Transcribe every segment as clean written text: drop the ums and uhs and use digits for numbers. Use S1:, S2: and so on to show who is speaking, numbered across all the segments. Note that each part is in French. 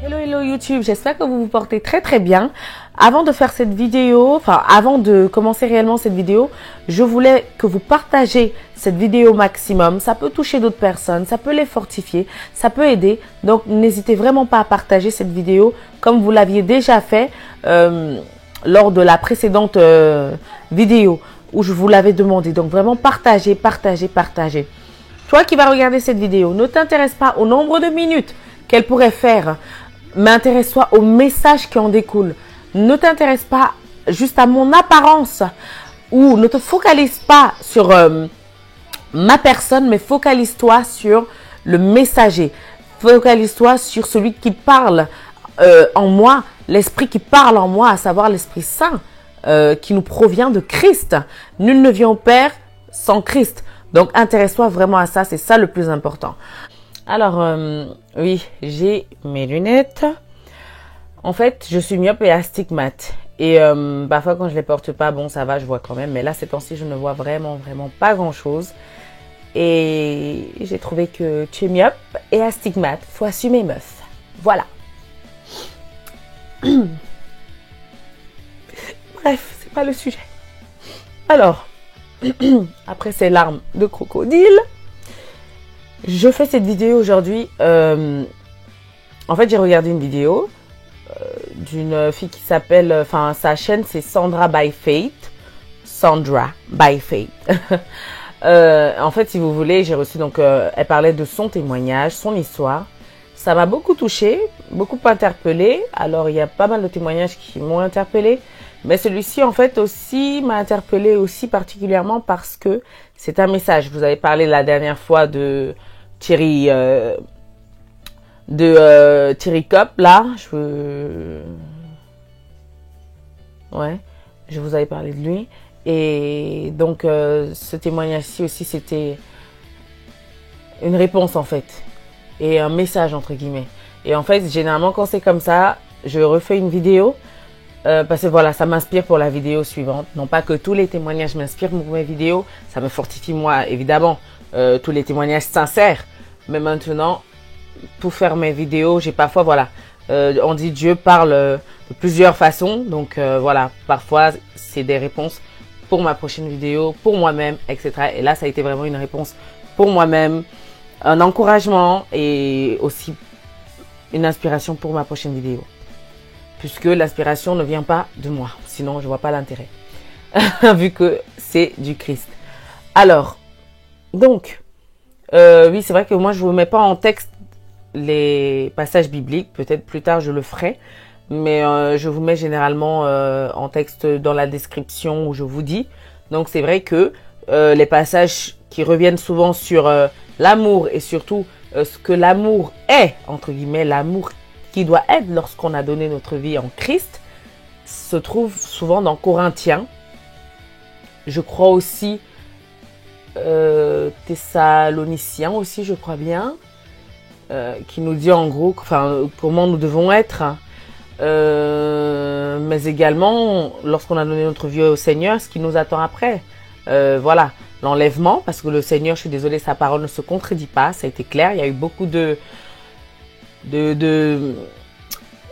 S1: Hello, hello YouTube, j'espère que vous vous portez très bien. Avant de faire cette vidéo, enfin avant de commencer réellement cette vidéo, je voulais que vous partagez cette vidéo au maximum. Ça peut toucher d'autres personnes, ça peut les fortifier, ça peut aider. Donc n'hésitez vraiment pas à partager cette vidéo comme vous l'aviez déjà fait lors de la précédente vidéo où je vous l'avais demandé. Donc vraiment partagez, partagez, partagez. Toi qui vas regarder cette vidéo, ne t'intéresse pas au nombre de minutes qu'elle pourrait faire, mais intéresse-toi au message qui en découle. Ne t'intéresse pas juste à mon apparence ou ne te focalise pas sur ma personne, mais focalise-toi sur le messager. Focalise-toi sur celui qui parle en moi, l'esprit qui parle en moi, à savoir l'Esprit Saint qui nous provient de Christ. Nul ne vient au Père sans Christ. Donc, intéresse-toi vraiment à ça, c'est ça le plus important. Alors, oui, j'ai mes lunettes. En fait, je suis myope et astigmate. Et parfois, quand je les porte pas, bon, ça va, je vois quand même. Mais là, ces temps-ci, je ne vois vraiment pas grand-chose. Et j'ai trouvé que tu es myope et astigmate. Faut assumer, meuf. Voilà. Bref, c'est pas le sujet. Alors, après ces larmes de crocodile, je fais cette vidéo aujourd'hui. En fait, j'ai regardé une vidéo d'une fille qui s'appelle, enfin, sa chaîne c'est Sandra by Faith. Sandra by Faith. En fait, si vous voulez, j'ai reçu donc, elle parlait de son témoignage, son histoire. Ça m'a beaucoup touchée, beaucoup interpellée. Alors, il y a pas mal de témoignages qui m'ont interpellée. Mais celui-ci, en fait, aussi m'a interpellée aussi particulièrement parce que c'est un message. Vous avez parlé la dernière fois de Thierry Cop, là. Ouais, je vous avais parlé de lui. Et donc, ce témoignage-ci aussi, c'était une réponse, en fait. Et un message, entre guillemets. Et en fait, généralement, quand c'est comme ça, je refais une vidéo. Parce que voilà, ça m'inspire pour la vidéo suivante. Non pas que tous les témoignages m'inspirent pour mes vidéos. Ça me fortifie moi, évidemment. Tous les témoignages sincères. Mais maintenant, pour faire mes vidéos, j'ai parfois, voilà. On dit Dieu parle de plusieurs façons. Donc voilà, parfois c'est des réponses pour ma prochaine vidéo, pour moi-même, etc. Et là, ça a été vraiment une réponse pour moi-même. Un encouragement et aussi une inspiration pour ma prochaine vidéo. Puisque l'inspiration ne vient pas de moi. Sinon, je vois pas l'intérêt. Vu que c'est du Christ. Alors, donc, oui, c'est vrai que moi, je ne vous mets pas en texte les passages bibliques. Peut-être plus tard, je le ferai. Mais je vous mets généralement en texte dans la description où je vous dis. Donc, c'est vrai que les passages qui reviennent souvent sur l'amour et surtout ce que l'amour est, entre guillemets, l'amour qui doit être lorsqu'on a donné notre vie en Christ, se trouve souvent dans Corinthiens. Je crois aussi Thessaloniciens aussi, je crois bien, qui nous dit en gros enfin, comment nous devons être. Mais également, lorsqu'on a donné notre vie au Seigneur, ce qui nous attend après. Voilà, l'enlèvement, parce que le Seigneur, je suis désolée, sa parole ne se contredit pas, ça a été clair. Il y a eu beaucoup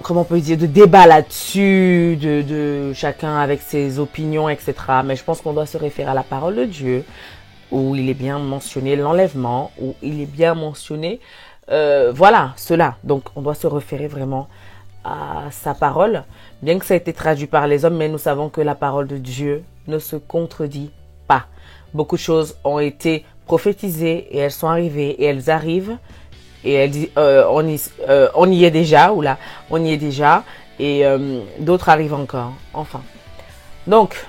S1: comment on peut dire, de débat là-dessus, de chacun avec ses opinions, etc. Mais je pense qu'on doit se référer à la parole de Dieu, où il est bien mentionné l'enlèvement, où il est bien mentionné, voilà, cela. Donc, on doit se référer vraiment à sa parole, bien que ça ait été traduit par les hommes, mais nous savons que la parole de Dieu ne se contredit pas. Beaucoup de choses ont été prophétisées et elles sont arrivées et elles arrivent. Et elle dit, on y est déjà, ou là, on y est déjà, et d'autres arrivent encore, enfin. Donc,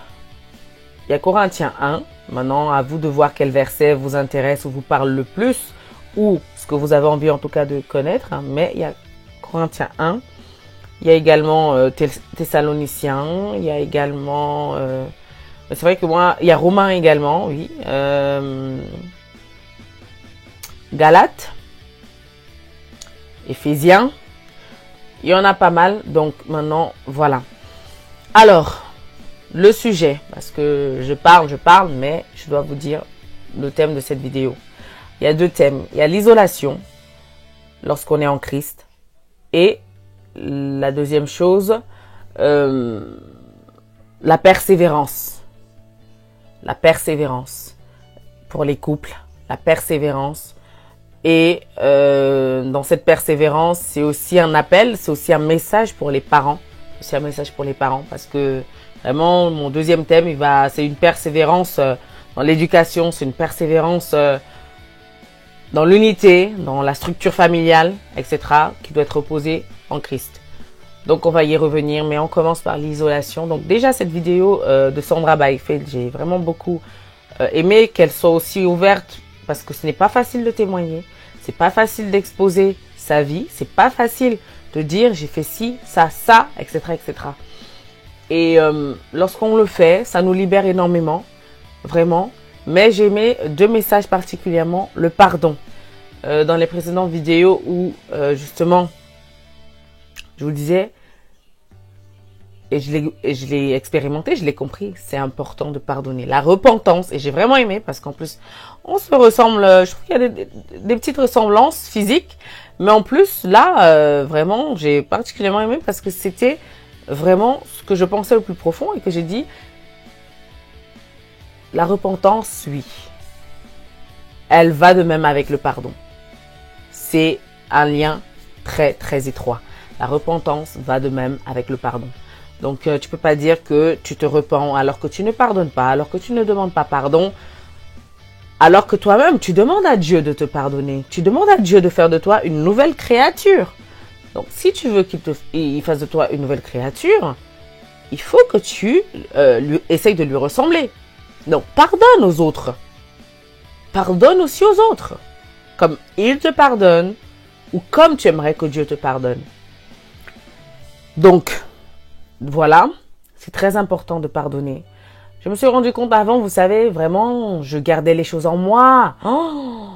S1: il y a Corinthiens 1, maintenant à vous de voir quel verset vous intéresse ou vous parle le plus, ou ce que vous avez envie en tout cas de connaître, hein, mais il y a Corinthiens 1, il y a également Thessaloniciens, il y a également, c'est vrai que moi, il y a Romains également, oui, Galates, Éphésiens, il y en a pas mal, donc maintenant, voilà. Alors, le sujet, parce que je parle, mais je dois vous dire le thème de cette vidéo. Il y a deux thèmes. Il y a l'isolation, lorsqu'on est en Christ, et la deuxième chose, la persévérance. La persévérance pour les couples, la persévérance. Et dans cette persévérance, c'est aussi un appel, c'est aussi un message pour les parents. C'est un message pour les parents parce que vraiment, mon deuxième thème, c'est une persévérance dans l'éducation, c'est une persévérance dans l'unité, dans la structure familiale, etc., qui doit être reposée en Christ. Donc, on va y revenir, mais on commence par l'isolation. Donc, déjà, cette vidéo de Sandra Byfield, j'ai vraiment beaucoup aimé qu'elle soit aussi ouverte parce que ce n'est pas facile de témoigner. C'est pas facile d'exposer sa vie. C'est pas facile de dire j'ai fait ci, ça, etc., etc. Et lorsqu'on le fait, ça nous libère énormément, vraiment. Mais j'ai aimé deux messages particulièrement. Le pardon. Dans les précédentes vidéos où justement, je vous disais, et je l'ai expérimenté, je l'ai compris, c'est important de pardonner. La repentance, et j'ai vraiment aimé parce qu'en plus, on se ressemble, je trouve qu'il y a des petites ressemblances physiques, mais en plus, là, vraiment, j'ai particulièrement aimé parce que c'était vraiment ce que je pensais le plus profond et que j'ai dit, la repentance, oui, elle va de même avec le pardon. C'est un lien très, très étroit. La repentance va de même avec le pardon. Donc, tu peux pas dire que tu te repens alors que tu ne pardonnes pas, alors que tu ne demandes pas pardon, alors que toi-même, tu demandes à Dieu de te pardonner. Tu demandes à Dieu de faire de toi une nouvelle créature. Donc, si tu veux qu'il fasse de toi une nouvelle créature, il faut que tu essayes de lui ressembler. Donc, pardonne aux autres. Pardonne aussi aux autres. Comme il te pardonne ou comme tu aimerais que Dieu te pardonne. Donc, voilà, c'est très important de pardonner. Je me suis rendu compte avant, vous savez, vraiment, je gardais les choses en moi. Oh,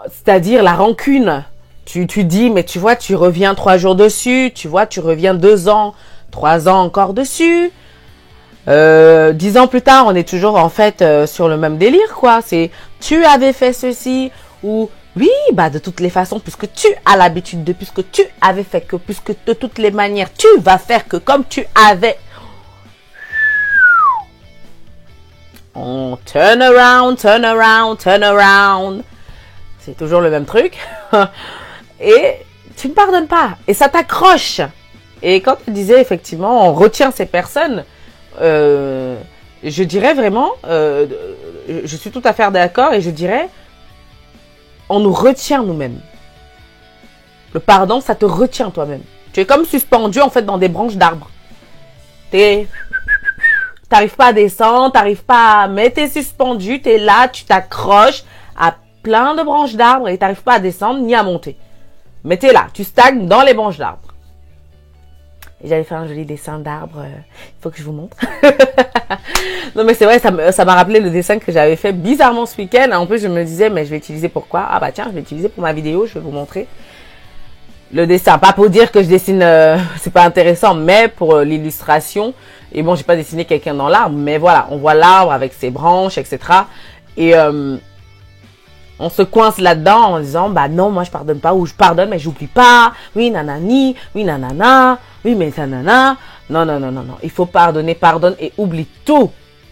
S1: c'est-à-dire la rancune. Tu dis, mais tu vois, tu reviens 3 jours dessus. Tu vois, tu reviens 2 ans, 3 ans encore dessus. 10 ans plus tard, on est toujours en fait sur le même délire, quoi. C'est, tu avais fait ceci ou... Oui, bah de toutes les façons, puisque tu as l'habitude de, puisque tu avais fait que, puisque de toutes les manières, tu vas faire que comme tu avais. On turn around, turn around, turn around. C'est toujours le même truc. Et tu ne pardonnes pas. Et ça t'accroche. Et quand tu disais effectivement, on retient ces personnes, je dirais vraiment, je suis tout à fait d'accord et je dirais, on nous retient nous-mêmes. Le pardon, ça te retient toi-même. Tu es comme suspendu en fait dans des branches d'arbres. T'arrives pas à descendre, t'arrives pas à... Mais t'es suspendu, t'es là, tu t'accroches à plein de branches d'arbres et t'arrives pas à descendre ni à monter. Mais t'es là, tu stagnes dans les branches d'arbres. Et j'avais fait un joli dessin d'arbre. Il faut que je vous montre. Non mais c'est vrai, ça m'a rappelé le dessin que j'avais fait bizarrement ce week-end. En plus, je me disais, mais je vais utiliser pourquoi? Ah bah tiens, je vais utiliser pour ma vidéo. Je vais vous montrer le dessin. Pas pour dire que je dessine, c'est pas intéressant, mais pour l'illustration. Et bon, j'ai pas dessiné quelqu'un dans l'arbre, mais voilà, on voit l'arbre avec ses branches, etc. Et on se coince là-dedans en disant, bah non, moi je pardonne pas, ou je pardonne, mais j'oublie pas. Oui, nanani, oui, nanana, oui, mais nanana. Non, non, non, non, non. Il faut pardonner, pardonne et oublie tout.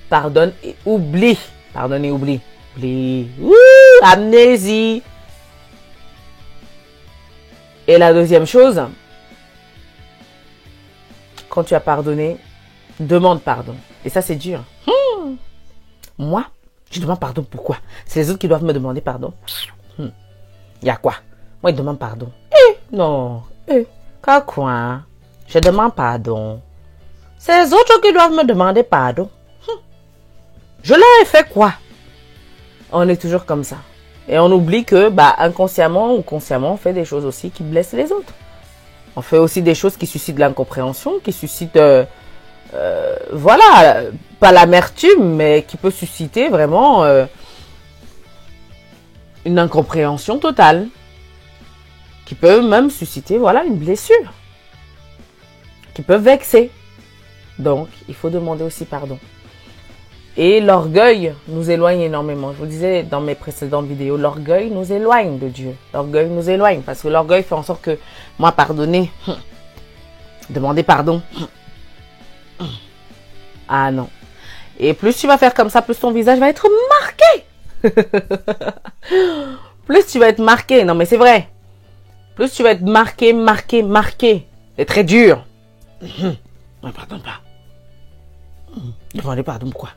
S1: Pardonne et oublie. Pardonne et oublie. Oublie. Ouh, amnésie. Et la deuxième chose, quand tu as pardonné, demande pardon. Et ça, c'est dur. Moi, je demande pardon. Pourquoi? C'est les autres qui doivent me demander pardon. Il y a quoi? Moi, je demande pardon. Non. Quoi? Je demande pardon. C'est les autres qui doivent me demander pardon. Je leur ai fait quoi? On est toujours comme ça. Et on oublie que, bah, inconsciemment ou consciemment, on fait des choses aussi qui blessent les autres. On fait aussi des choses qui suscitent de l'incompréhension, qui suscitent, voilà, pas l'amertume, mais qui peut susciter vraiment une incompréhension totale. Qui peut même susciter, voilà, une blessure. Qui peut vexer. Donc, il faut demander aussi pardon. Et l'orgueil nous éloigne énormément. Je vous disais dans mes précédentes vidéos, l'orgueil nous éloigne de Dieu. L'orgueil nous éloigne parce que l'orgueil fait en sorte que moi, pardonner, Demander pardon. Ah non. Et plus tu vas faire comme ça, plus ton visage va être marqué. Plus tu vas être marqué. Non mais c'est vrai. Plus tu vas être marqué. Et très dur. Ne pardonne pas. Demandez pardon quoi.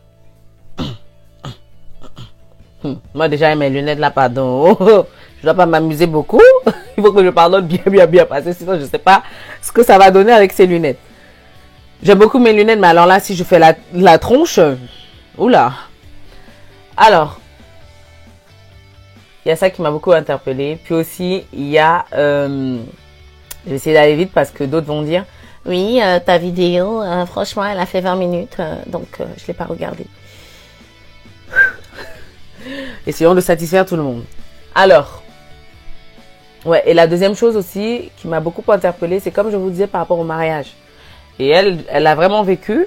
S1: Moi déjà mes lunettes là, pardon. Je dois pas m'amuser beaucoup. Il faut que je pardonne bien parce que sinon je sais pas ce que ça va donner avec ces lunettes. J'aime beaucoup mes lunettes, mais alors là si je fais la tronche, oula. Alors, il y a ça qui m'a beaucoup interpellée. Puis aussi il y a, je vais essayer d'aller vite parce que d'autres vont dire, oui ta vidéo, franchement elle a fait 20 minutes, donc je l'ai pas regardée. Essayons de satisfaire tout le monde. Alors, ouais, et la deuxième chose aussi qui m'a beaucoup interpellée, c'est comme je vous disais par rapport au mariage. Et elle a vraiment vécu.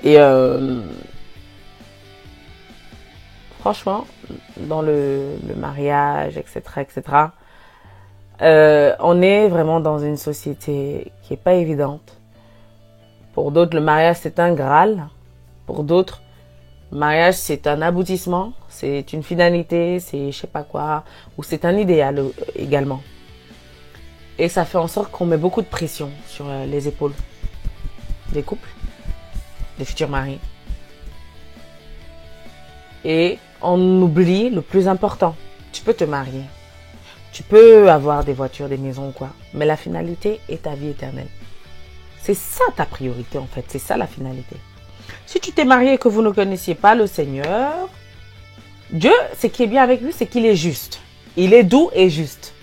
S1: Et franchement, dans le mariage, etc., on est vraiment dans une société qui est pas évidente. Pour d'autres, le mariage, c'est un Graal. Pour d'autres, le mariage, c'est un aboutissement, c'est une finalité, c'est je sais pas quoi, ou c'est un idéal également. Et ça fait en sorte qu'on met beaucoup de pression sur les épaules des couples, des futurs maris. Et on oublie le plus important. Tu peux te marier, tu peux avoir des voitures, des maisons ou quoi, mais la finalité est ta vie éternelle. C'est ça ta priorité en fait, c'est ça la finalité. Si tu t'es marié et que vous ne connaissiez pas le Seigneur, Dieu, ce qui est bien avec lui, c'est qu'il est juste. Il est doux et juste.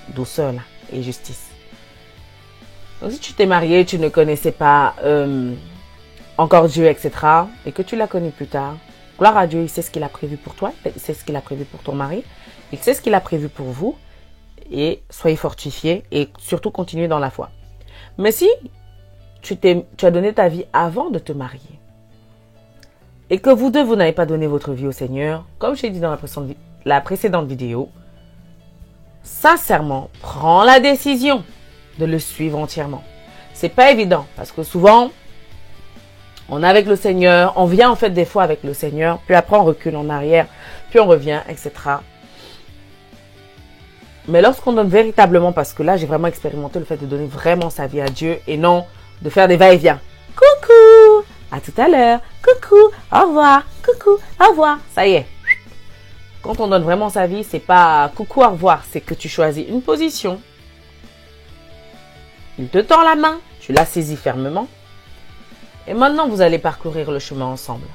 S1: Douceur là, et justice. Donc si tu t'es marié, tu ne connaissais pas encore Dieu, etc. et que tu l'as connu plus tard, gloire à Dieu, il sait ce qu'il a prévu pour toi, il sait ce qu'il a prévu pour ton mari, il sait ce qu'il a prévu pour vous, et soyez fortifiés et surtout continuez dans la foi. Mais si tu as donné ta vie avant de te marier et que vous deux, vous n'avez pas donné votre vie au Seigneur, comme je l'ai dit dans la précédente vidéo, sincèrement, prends la décision de le suivre entièrement. C'est pas évident parce que souvent, on est avec le Seigneur, on vient en fait des fois avec le Seigneur, puis après on recule en arrière, puis on revient, etc. Mais lorsqu'on donne véritablement, parce que là j'ai vraiment expérimenté le fait de donner vraiment sa vie à Dieu et non de faire des va-et-vient. Coucou, à tout à l'heure, coucou, au revoir, coucou, au revoir, ça y est. Quand on donne vraiment sa vie, c'est pas coucou, au revoir, c'est que tu choisis une position. Il te tend la main, tu la saisis fermement. Et maintenant, vous allez parcourir le chemin ensemble.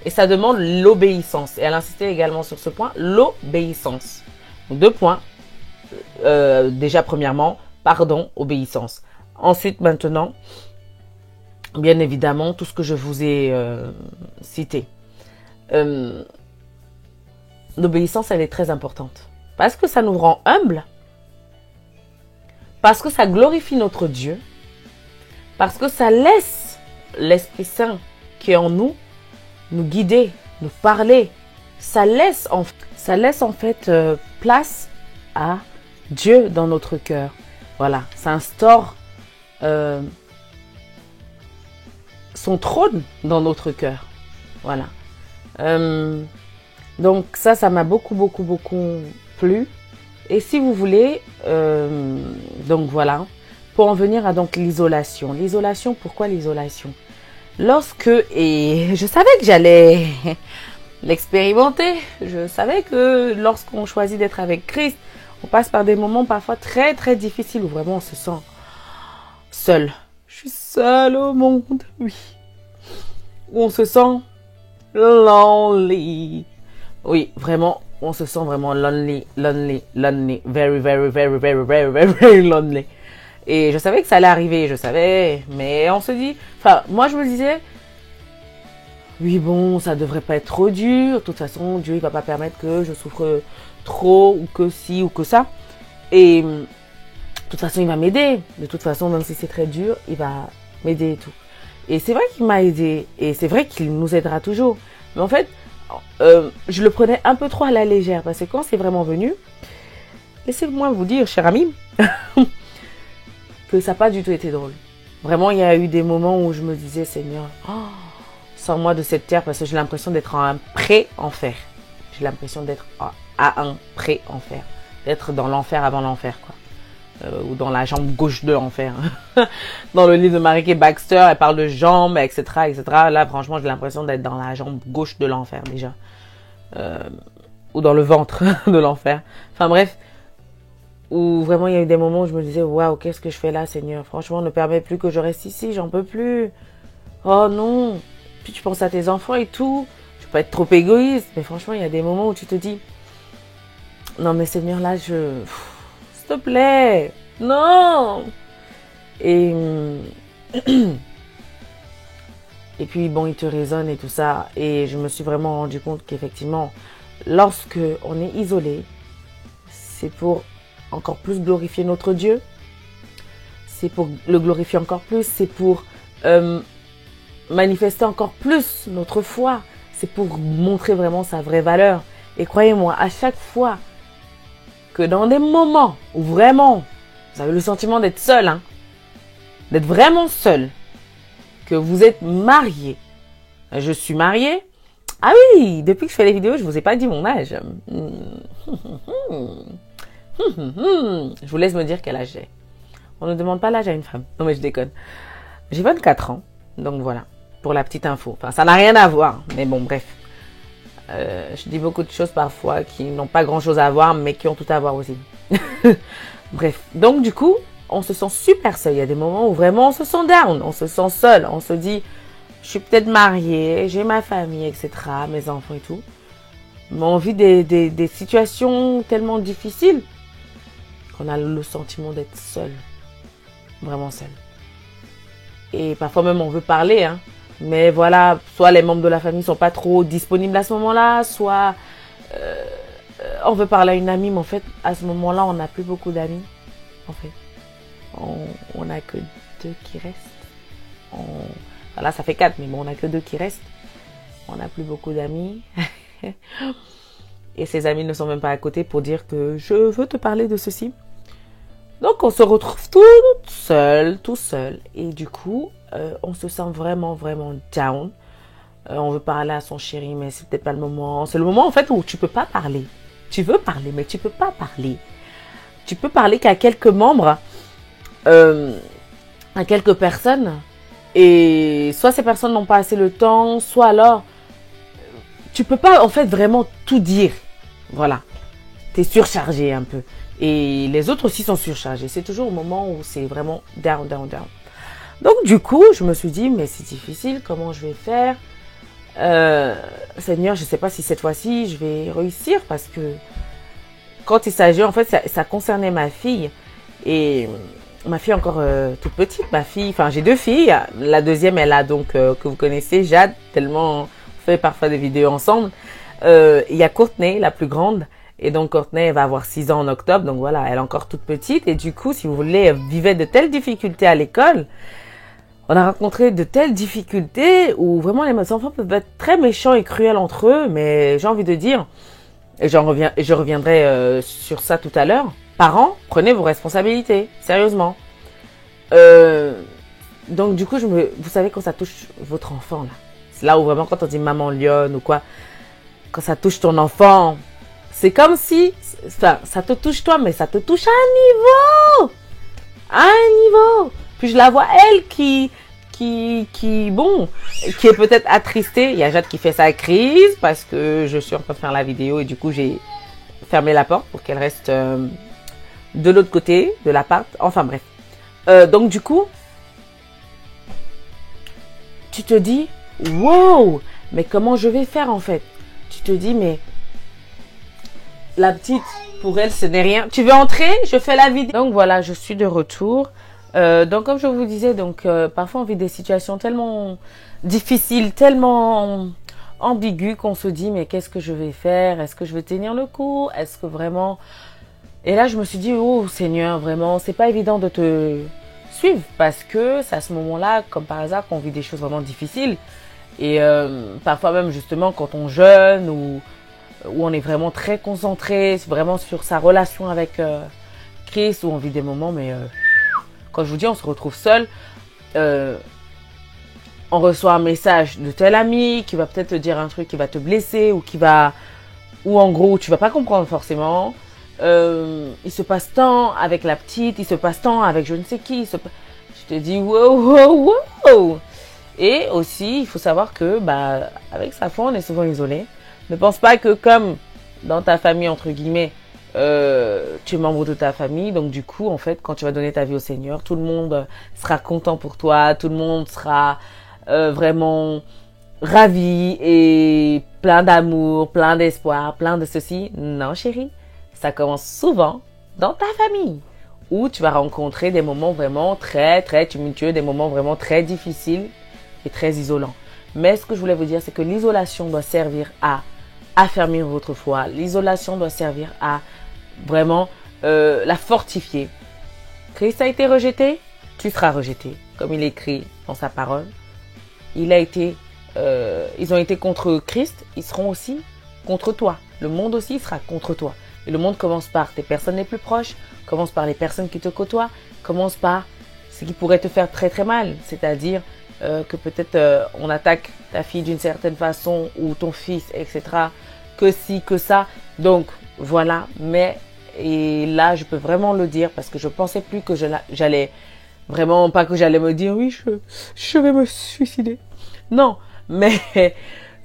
S1: Et ça demande l'obéissance. Et elle insistait également sur ce point, l'obéissance. Donc 2 points. Déjà, premièrement, pardon, obéissance. Ensuite, maintenant, bien évidemment, tout ce que je vous ai cité. L'obéissance, elle est très importante. Parce que ça nous rend humbles. Parce que ça glorifie notre Dieu. Parce que ça laisse l'Esprit Saint qui est en nous guider, nous parler. Ça laisse en fait place à Dieu dans notre cœur. Voilà, ça instaure son trône dans notre cœur. Voilà. Donc ça m'a beaucoup plu. Et si vous voulez, donc voilà, pour en venir à donc l'isolation. L'isolation, pourquoi l'isolation? Et je savais que j'allais l'expérimenter. Je savais que lorsqu'on choisit d'être avec Christ, on passe par des moments parfois très difficiles où vraiment on se sent seul. Je suis seule au monde, oui. Où on se sent lonely. Oui, vraiment, on se sent vraiment lonely. Very lonely. Et je savais que ça allait arriver, je savais. Mais on se dit, enfin, moi je me disais, oui bon, ça devrait pas être trop dur. De toute façon, Dieu il va pas permettre que je souffre trop ou que ci ou que ça. Et de toute façon, il va m'aider. De toute façon, même si c'est très dur, il va m'aider et tout. Et c'est vrai qu'il m'a aidé. Et c'est vrai qu'il nous aidera toujours. Mais en fait, je le prenais un peu trop à la légère. Parce que quand c'est vraiment venu, laissez-moi vous dire, cher ami, que que ça n'a pas du tout été drôle. Vraiment, il y a eu des moments où je me disais, Seigneur, sors-moi de cette terre parce que j'ai l'impression d'être en un pré-enfer. J'ai l'impression d'être à un pré-enfer. D'être dans l'enfer avant l'enfer, quoi. Ou dans la jambe gauche de l'enfer. Dans le livre de Marieke Baxter, elle parle de jambes, etc., etc. Là, franchement, j'ai l'impression d'être dans la jambe gauche de l'enfer, déjà. Ou dans le ventre de l'enfer. Enfin, bref. Où vraiment, il y a eu des moments où je me disais, waouh, qu'est-ce que je fais là, Seigneur? Franchement, ne permets plus que je reste ici, j'en peux plus. Oh non. Puis tu penses à tes enfants et tout. Je peux pas être trop égoïste. Mais franchement, il y a des moments où tu te dis, non, mais Seigneur, là, s'il te plaît, non. Et puis, bon, il te raisonne et tout ça. Et je me suis vraiment rendu compte qu'effectivement, lorsque on est isolé, c'est pour encore plus glorifier notre Dieu. C'est pour le glorifier encore plus. C'est pour manifester encore plus notre foi. C'est pour montrer vraiment sa vraie valeur. Et croyez-moi, à chaque fois que dans des moments où vraiment vous avez le sentiment d'être seul, hein, d'être vraiment seul, que vous êtes marié. Je suis mariée. Ah oui, depuis que je fais les vidéos, je vous ai pas dit mon âge. Je vous laisse me dire quel âge j'ai. On ne demande pas l'âge à une femme. Non mais je déconne. J'ai 24 ans. Donc voilà, pour la petite info. Enfin, ça n'a rien à voir. Mais bon, bref. Je dis beaucoup de choses parfois qui n'ont pas grand chose à voir, mais qui ont tout à voir aussi. Bref. Donc du coup, on se sent super seul. Il y a des moments où vraiment on se sent down. On se sent seul. On se dit, je suis peut-être mariée, j'ai ma famille, etc., mes enfants et tout. Mais on vit des situations tellement difficiles qu'on a le sentiment d'être seul. Vraiment seul. Et parfois même on veut parler, hein. Mais voilà, soit les membres de la famille sont pas trop disponibles à ce moment-là, soit on veut parler à une amie, mais en fait, à ce moment-là, on n'a plus beaucoup d'amis. En fait, on n'a que 2 qui restent. Voilà, ça fait 4, mais bon, on n'a que 2 qui restent. On n'a plus beaucoup d'amis. Et ces amis ne sont même pas à côté pour dire que je veux te parler de ceci. Donc, on se retrouve tout seul. Et du coup, on se sent vraiment, vraiment down. On veut parler à son chéri, mais c'est peut-être pas le moment. C'est le moment, en fait, où tu peux pas parler. Tu veux parler, mais tu peux pas parler. Tu peux parler qu'à quelques membres, à quelques personnes. Et soit ces personnes n'ont pas assez le temps, soit alors, tu peux pas, en fait, vraiment tout dire. Voilà. Tu es surchargé un peu. Et les autres aussi sont surchargés. C'est toujours au moment où c'est vraiment down. Donc, du coup, je me suis dit, mais c'est difficile, comment je vais faire? Seigneur, je ne sais pas si cette fois-ci, je vais réussir parce que quand il s'agit, en fait, ça concernait ma fille. Et ma fille encore toute petite, ma fille, enfin, j'ai 2 filles. La deuxième, elle a donc, que vous connaissez, Jade, tellement on fait parfois des vidéos ensemble. Il y a Courtney, la plus grande. Et donc, Courtney, elle va avoir 6 ans en octobre. Donc voilà, elle est encore toute petite. Et du coup, si vous voulez, elle vivait de telles difficultés à l'école. On a rencontré de telles difficultés où vraiment les enfants peuvent être très méchants et cruels entre eux. Mais j'ai envie de dire, et je reviendrai sur ça tout à l'heure. Parents, prenez vos responsabilités. Sérieusement. Donc du coup, vous savez quand ça touche votre enfant, là. C'est là où vraiment quand on dit maman lionne ou quoi. Quand ça touche ton enfant, c'est comme si, ça te touche toi, mais ça te touche à un niveau. Puis je la vois, elle, qui est peut-être attristée. Il y a Jade qui fait sa crise parce que je suis en train de faire la vidéo et du coup, j'ai fermé la porte pour qu'elle reste de l'autre côté de l'appart. Enfin bref. Donc du coup, tu te dis, wow, mais comment je vais faire en fait? Tu te dis, mais la petite, pour elle, ce n'est rien. Tu veux entrer? Je fais la vidéo. Donc voilà, je suis de retour. Donc comme je vous disais, parfois on vit des situations tellement difficiles, tellement ambiguës qu'on se dit, mais qu'est-ce que je vais faire? Est-ce que je vais tenir le coup? Est-ce que vraiment... Et là, je me suis dit, oh Seigneur, vraiment, c'est pas évident de te suivre parce que c'est à ce moment-là, comme par hasard, qu'on vit des choses vraiment difficiles. Et parfois même, justement, quand on jeûne ou où on est vraiment très concentré, vraiment sur sa relation avec Christ, où on vit des moments, mais Quand je vous dis on se retrouve seul, on reçoit un message de tel ami qui va peut-être te dire un truc qui va te blesser ou en gros tu vas pas comprendre forcément. Il se passe tant avec la petite, il se passe tant avec je ne sais qui. Je te dis wow. Et aussi il faut savoir que avec sa foi on est souvent isolé. Ne pense pas que comme dans ta famille entre guillemets tu es membre de ta famille, donc du coup en fait quand tu vas donner ta vie au Seigneur, tout le monde sera content pour toi, tout le monde sera vraiment ravi et plein d'amour, plein d'espoir, plein de ceci. Non chérie, ça commence souvent dans ta famille où tu vas rencontrer des moments vraiment très très tumultueux, des moments vraiment très difficiles et très isolants. Mais ce que je voulais vous dire, c'est que l'isolation doit servir à affermir votre foi. L'isolation doit servir à vraiment la fortifier. Christ a été rejeté, tu seras rejeté. Comme il est écrit dans sa parole. Ils ont été contre Christ, ils seront aussi contre toi. Le monde aussi sera contre toi. Et le monde commence par tes personnes les plus proches, commence par les personnes qui te côtoient, commence par ce qui pourrait te faire très très mal. C'est-à-dire que peut-être on attaque ta fille d'une certaine façon ou ton fils, etc. Que si, que ça. Donc voilà, et là je peux vraiment le dire parce que je pensais plus que j'allais vraiment, pas que j'allais me dire oui je vais me suicider. Non, mais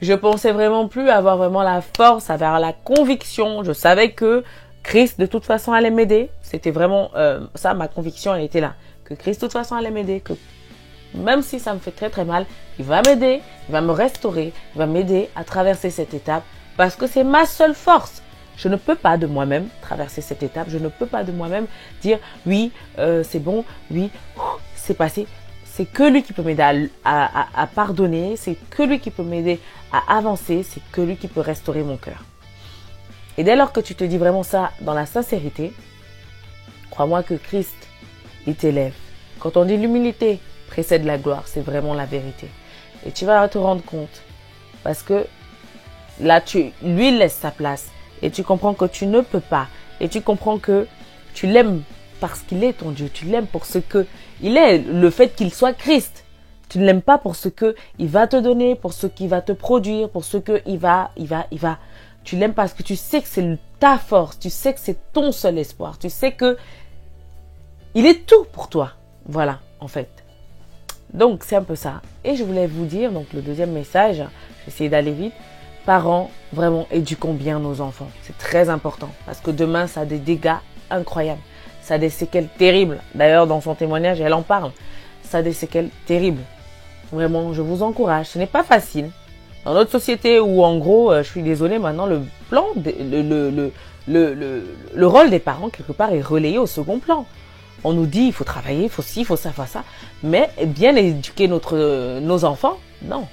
S1: je pensais vraiment plus avoir vraiment la force, avoir la conviction. Je savais que Christ de toute façon allait m'aider. C'était vraiment ça, ma conviction elle était là. Que Christ de toute façon allait m'aider, que même si ça me fait très très mal, il va m'aider, il va me restaurer, il va m'aider à traverser cette étape parce que c'est ma seule force. Je ne peux pas de moi-même traverser cette étape. Je ne peux pas de moi-même dire oui, c'est bon, oui, c'est passé. C'est que lui qui peut m'aider à pardonner. C'est que lui qui peut m'aider à avancer. C'est que lui qui peut restaurer mon cœur. Et dès lors que tu te dis vraiment ça dans la sincérité, crois-moi que Christ, il t'élève. Quand on dit l'humilité précède la gloire, c'est vraiment la vérité. Et tu vas te rendre compte parce que là, lui laisse sa place. Et tu comprends que tu ne peux pas. Et tu comprends que tu l'aimes parce qu'il est ton Dieu. Tu l'aimes pour ce que il est. Le fait qu'il soit Christ. Tu ne l'aimes pas pour ce que il va te donner, pour ce qu'il va te produire, pour ce que il va. Tu l'aimes parce que tu sais que c'est ta force. Tu sais que c'est ton seul espoir. Tu sais que il est tout pour toi. Voilà, en fait. Donc, c'est un peu ça. Et je voulais vous dire, donc le deuxième message, j'ai essayé d'aller vite. Parents, vraiment, éduquons bien nos enfants. C'est très important parce que demain, ça a des dégâts incroyables. Ça a des séquelles terribles. D'ailleurs, dans son témoignage, elle en parle. Ça a des séquelles terribles. Vraiment, je vous encourage. Ce n'est pas facile. Dans notre société où, en gros, je suis désolée, maintenant, le rôle des parents, quelque part, est relayé au second plan. On nous dit, il faut travailler, il faut ci, il faut ça, il faut ça. Mais bien éduquer nos enfants, non.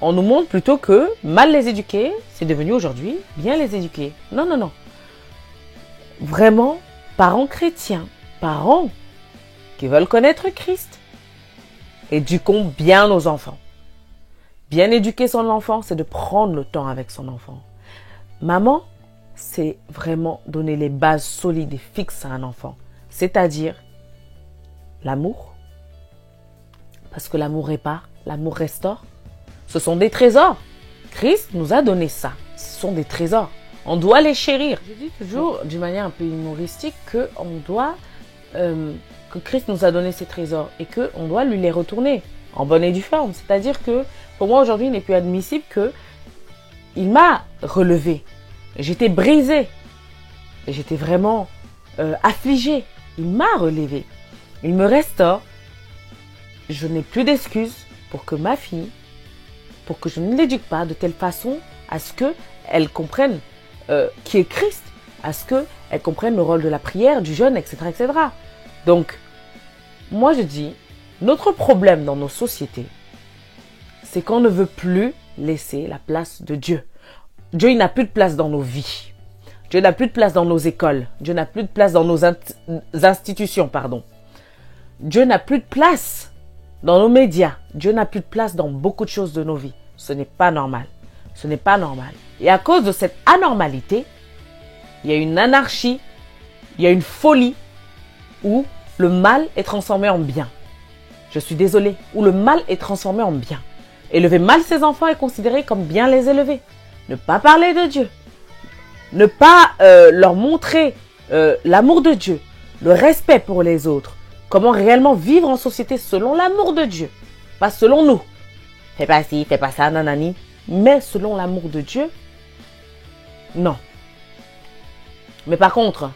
S1: On nous montre plutôt que mal les éduquer, c'est devenu aujourd'hui bien les éduquer. Non, non, non. Vraiment, parents chrétiens, parents qui veulent connaître Christ, éduquons bien nos enfants. Bien éduquer son enfant, c'est de prendre le temps avec son enfant. Maman, c'est vraiment donner les bases solides et fixes à un enfant. C'est-à-dire l'amour, parce que l'amour répare, l'amour restaure. Ce sont des trésors. Christ nous a donné ça. Ce sont des trésors. On doit les chérir. Je dis toujours d'une manière un peu humoristique que Christ nous a donné ces trésors et qu'on doit lui les retourner en bonne et due forme. C'est-à-dire que pour moi aujourd'hui, il n'est plus admissible qu'il m'a relevé. J'étais brisée. J'étais vraiment affligée. Il m'a relevé. Il me restaure. Je n'ai plus d'excuses pour que ma fille, pour que je ne l'éduque pas de telle façon à ce qu'elle comprenne qui est Christ, à ce qu'elle comprenne le rôle de la prière, du jeûne, etc., etc. Donc, moi je dis, notre problème dans nos sociétés, c'est qu'on ne veut plus laisser la place de Dieu. Dieu, il n'a plus de place dans nos vies. Dieu n'a plus de place dans nos écoles. Dieu n'a plus de place dans nos institutions, pardon. Dieu n'a plus de place dans nos médias. Dieu n'a plus de place dans beaucoup de choses de nos vies. Ce n'est pas normal. Ce n'est pas normal. Et à cause de cette anormalité, il y a une anarchie, il y a une folie où le mal est transformé en bien. Je suis désolée. Où le mal est transformé en bien. Élever mal ses enfants est considéré comme bien les élever. Ne pas parler de Dieu. Ne pas leur montrer l'amour de Dieu, le respect pour les autres. Comment réellement vivre en société selon l'amour de Dieu. Pas selon nous. Fais pas ci, fais pas ça, nanani. Mais selon l'amour de Dieu, non. Mais par contre,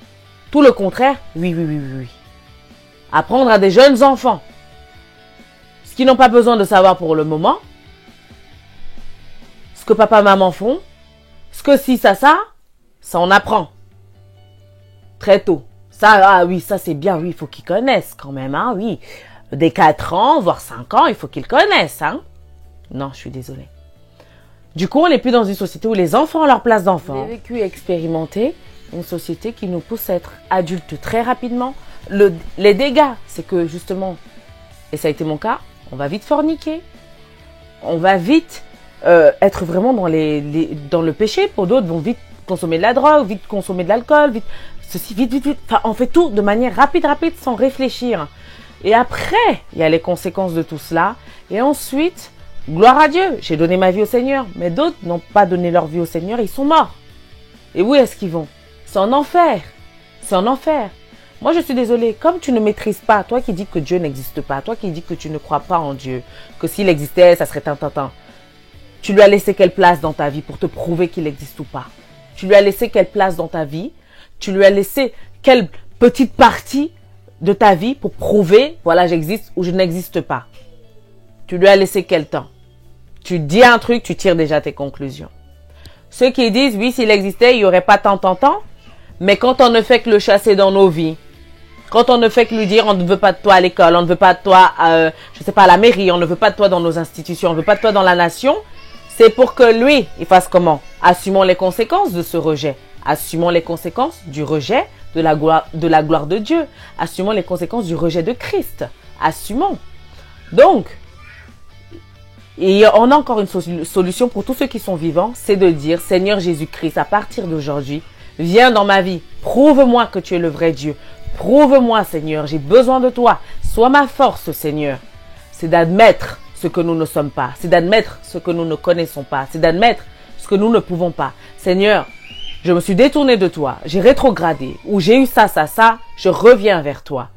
S1: tout le contraire, oui, oui, oui, oui, oui. Apprendre à des jeunes enfants ce qu'ils n'ont pas besoin de savoir pour le moment, ce que papa, maman font, ce que si, ça on apprend. Très tôt. Ça, ah oui, ça c'est bien, oui, il faut qu'ils connaissent quand même, hein, oui. Dès 4 ans, voire 5 ans, il faut qu'ils connaissent, hein. Non, je suis désolée. Du coup, on n'est plus dans une société où les enfants ont leur place d'enfant. J'ai vécu et expérimenté une société qui nous pousse à être adultes très rapidement. Les dégâts, c'est que justement, et ça a été mon cas, on va vite forniquer. On va vite être vraiment dans le péché. Pour d'autres, vont vite consommer de la drogue, vite consommer de l'alcool, vite, ceci, vite, vite, vite. Enfin, on fait tout de manière rapide, sans réfléchir. Et après, il y a les conséquences de tout cela. Et ensuite, gloire à Dieu, j'ai donné ma vie au Seigneur. Mais d'autres n'ont pas donné leur vie au Seigneur, ils sont morts. Et où est-ce qu'ils vont? C'est en enfer. C'est en enfer. Moi, je suis désolée. Comme tu ne maîtrises pas, toi qui dis que Dieu n'existe pas, toi qui dis que tu ne crois pas en Dieu, que s'il existait, ça serait tintintin. Tu lui as laissé quelle place dans ta vie pour te prouver qu'il existe ou pas? Tu lui as laissé quelle place dans ta vie? Tu lui as laissé quelle petite partie de ta vie pour prouver, voilà, j'existe ou je n'existe pas? Tu lui as laissé quel temps? Tu dis un truc, tu tires déjà tes conclusions. Ceux qui disent, oui, s'il existait, il n'y aurait pas tant. Mais quand on ne fait que le chasser dans nos vies, quand on ne fait que lui dire, on ne veut pas de toi à l'école, on ne veut pas de toi, je sais pas, à la mairie, on ne veut pas de toi dans nos institutions, on ne veut pas de toi dans la nation, c'est pour que lui, il fasse comment? Assumons les conséquences de ce rejet. Assumons les conséquences du rejet de la gloire de Dieu. Assumons les conséquences du rejet de Christ. Assumons. Donc, et on a encore une solution pour tous ceux qui sont vivants, c'est de dire, Seigneur Jésus-Christ, à partir d'aujourd'hui, viens dans ma vie. Prouve-moi que tu es le vrai Dieu. Prouve-moi, Seigneur, j'ai besoin de toi. Sois ma force, Seigneur. C'est d'admettre ce que nous ne sommes pas. C'est d'admettre ce que nous ne connaissons pas. C'est d'admettre ce que nous ne pouvons pas. Seigneur, je me suis détourné de toi. J'ai rétrogradé. Ou j'ai eu ça. Je reviens vers toi.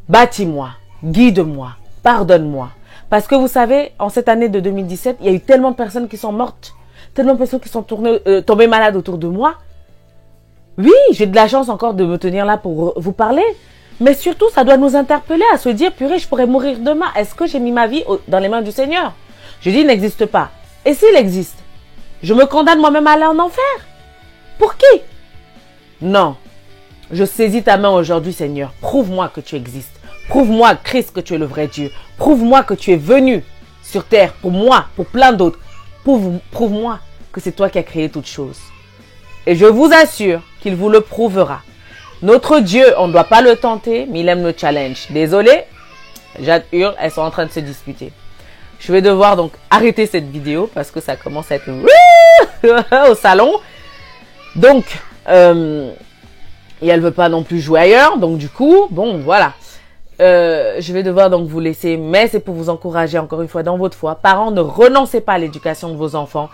S1: Bâtis-moi. Guide-moi. Pardonne-moi. Parce que vous savez, en cette année de 2017, il y a eu tellement de personnes qui sont mortes. Tellement de personnes qui sont tombées malades autour de moi. Oui, j'ai de la chance encore de me tenir là pour vous parler. Mais surtout, ça doit nous interpeller à se dire, purée, je pourrais mourir demain. Est-ce que j'ai mis ma vie dans les mains du Seigneur? Je dis, il n'existe pas. Et s'il existe, je me condamne moi-même à aller en enfer. Pour qui? Non. Je saisis ta main aujourd'hui, Seigneur. Prouve-moi que tu existes. Prouve-moi, Christ, que tu es le vrai Dieu. Prouve-moi que tu es venu sur terre pour moi, pour plein d'autres. Prouve-moi que c'est toi qui as créé toutes choses. Et je vous assure qu'il vous le prouvera. Notre Dieu, on ne doit pas le tenter, mais il aime le challenge. Désolé, Jade hurle, elles sont en train de se disputer. Je vais devoir donc arrêter cette vidéo parce que ça commence à être au salon. Donc, et elle veut pas non plus jouer ailleurs. Donc du coup, bon, voilà. Je vais devoir donc vous laisser, mais c'est pour vous encourager encore une fois dans votre foi. Parents, ne renoncez pas à l'éducation de vos enfants.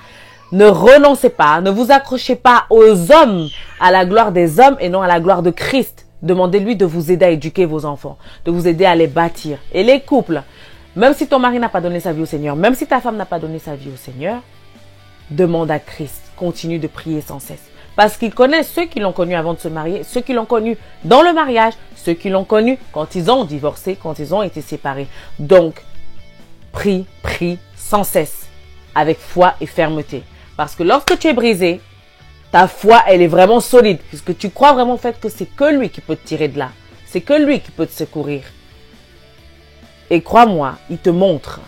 S1: Ne renoncez pas, ne vous accrochez pas aux hommes, à la gloire des hommes et non à la gloire de Christ. Demandez-lui de vous aider à éduquer vos enfants, de vous aider à les bâtir. Et les couples, même si ton mari n'a pas donné sa vie au Seigneur, même si ta femme n'a pas donné sa vie au Seigneur, demande à Christ, continue de prier sans cesse. Parce qu'il connaît ceux qui l'ont connu avant de se marier, ceux qui l'ont connu dans le mariage, ceux qui l'ont connu quand ils ont divorcé, quand ils ont été séparés. Donc, prie sans cesse, avec foi et fermeté. Parce que lorsque tu es brisé, ta foi, elle est vraiment solide. Puisque tu crois vraiment au fait que c'est que lui qui peut te tirer de là. C'est que lui qui peut te secourir. Et crois-moi, il te montre,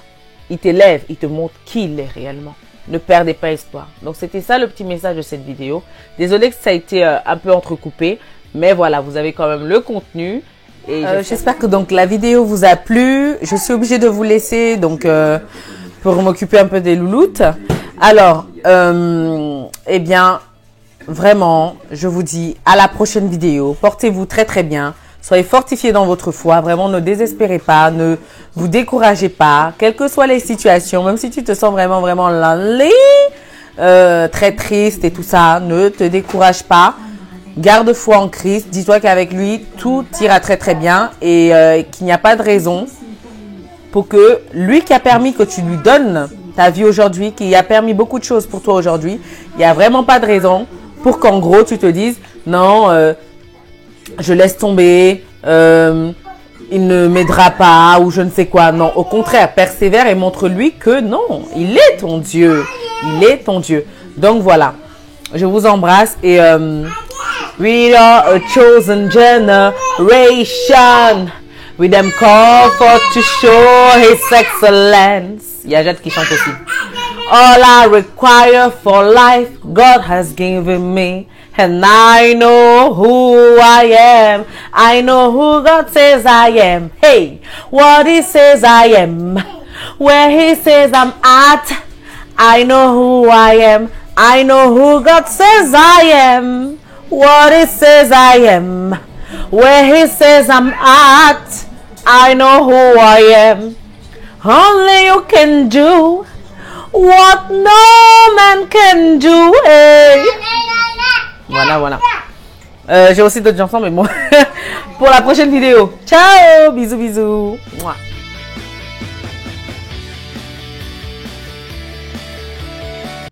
S1: il t'élève, il te montre qui il est réellement. Ne perdez pas espoir. Donc c'était ça le petit message de cette vidéo. Désolée que ça a été un peu entrecoupé. Mais voilà, vous avez quand même le contenu. Et j'espère que donc la vidéo vous a plu. Je suis obligée de vous laisser donc pour m'occuper un peu des louloutes. Alors, eh bien, vraiment, je vous dis à la prochaine vidéo. Portez-vous très très bien. Soyez fortifiés dans votre foi. Vraiment, ne désespérez pas. Ne vous découragez pas. Quelles que soient les situations, même si tu te sens vraiment, vraiment lonely, très triste et tout ça, ne te décourage pas. Garde foi en Christ. Dis-toi qu'avec lui, tout ira très, très bien et qu'il n'y a pas de raison pour que lui qui a permis que tu lui donnes ta vie aujourd'hui, qui a permis beaucoup de choses pour toi aujourd'hui, il n'y a vraiment pas de raison pour qu'en gros tu te dises non, je laisse tomber, il ne m'aidera pas ou je ne sais quoi. Non, au contraire, persévère et montre-lui que non, il est ton Dieu. Il est ton Dieu. Donc voilà, je vous embrasse et we are a chosen generation. With them call for to show his excellence. Il y a Jade qui chante aussi. All I require for life, God has given me. And I know who I am. I know who God says I am. Hey, what he says I am. Where he says I'm at. I know who I am. I know who God says I am. What he says I am. Where he says I'm at. I know who I am. Only you can do what no man can do. Hey. Voilà, voilà. J'ai aussi d'autres chansons, mais bon. Pour la prochaine vidéo. Ciao, bisous, bisous. Mouah.